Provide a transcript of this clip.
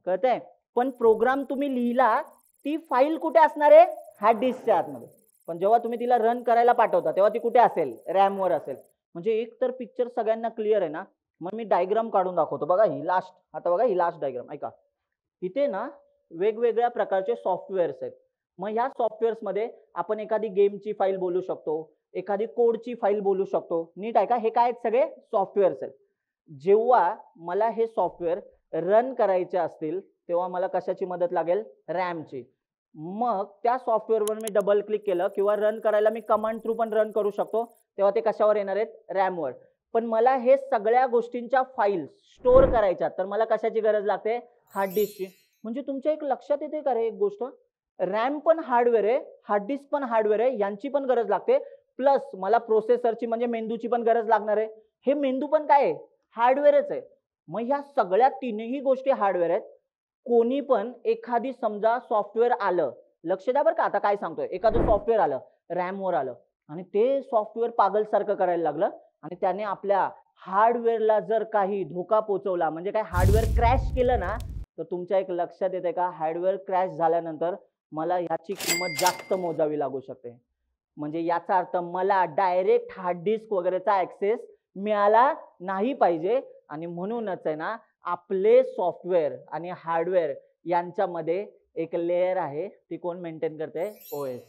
कळतंय? पण प्रोग्राम तुम्ही लिहिला ती फाईल कुठे असणार आहे? हार्ड डिस्कच्या आतमध्ये. पण जेव्हा तुम्ही तिला रन करायला पाठवता तेव्हा ती कुठे असेल? रॅमवर असेल. म्हणजे एक तर पिक्चर सगळ्यांना क्लिअर आहे ना. मग मी डायग्राम काढून दाखवतो. बघा ही लास्ट, आता बघा ही लास्ट डायग्राम ऐका. इथे ना वेगवेगळ्या प्रकारचे सॉफ्टवेअर्स आहेत. मग ह्या सॉफ्टवेअर्समध्ये आपण एखादी गेमची फाईल बोलू शकतो, एखादी कोडची फाईल बोलू शकतो. नीट ऐका, हे काय आहेत? सगळे सॉफ्टवेअर्स आहेत. जेव्हा मला हे सॉफ्टवेअर रन करायचे असतील तेव्हा मला कशाची मदत लागेल? रॅमची. मग त्या सॉफ्टवेअरवर मी डबल क्लिक केलं किंवा रन करायला मी कमांड थ्रू पण रन करू शकतो, तेव्हा ते कशावर येणार आहेत? रॅमवर. पण मला हे सगळ्या गोष्टींच्या फाईल्स स्टोअर करायच्या, तर मला कशाची गरज लागते? हार्ड डिस्कची. म्हणजे तुमच्या एक लक्षात येते का रे एक गोष्ट? रॅम पण हार्डवेअर आहे, हार्ड डिस्क पण हार्डवेअर आहे, यांची पण गरज लागते. प्लस मला प्रोसेसरची म्हणजे मेंदूची पण गरज लागणार आहे. हे मेंदू पण काय आहे? हार्डवेअरच आहे. मग ह्या सगळ्या तीनही गोष्टी हार्डवेअर आहेत. कोणी पण एखादी समजा सॉफ्टवेअर आलं, लक्ष द्या बरं का आता काय सांगतोय. एखादं सॉफ्टवेअर आलं, रॅमवर आलं आणि ते सॉफ्टवेअर पागलसारखं करायला लागलं आणि त्याने आपल्या हार्डवेअरला जर काही धोका पोहोचवला, म्हणजे काय हार्डवेअर क्रॅश केलं ना, तर तुमच्या एक लक्षात येते का? हार्डवेअर क्रॅश झाल्यानंतर मला ह्याची किंमत जास्त मोजावी लागू शकते. म्हणजे याचा अर्थ मला डायरेक्ट हार्ड डिस्क वगैरेचा ऍक्सेस मिळाला नाही पाहिजे. आणि म्हणूनच आहे ना, आपले सॉफ्टवेअर आणि हार्डवेअर यांच्यामध्ये एक लेयर आहे, ती कोण मेंटेन करते? OS.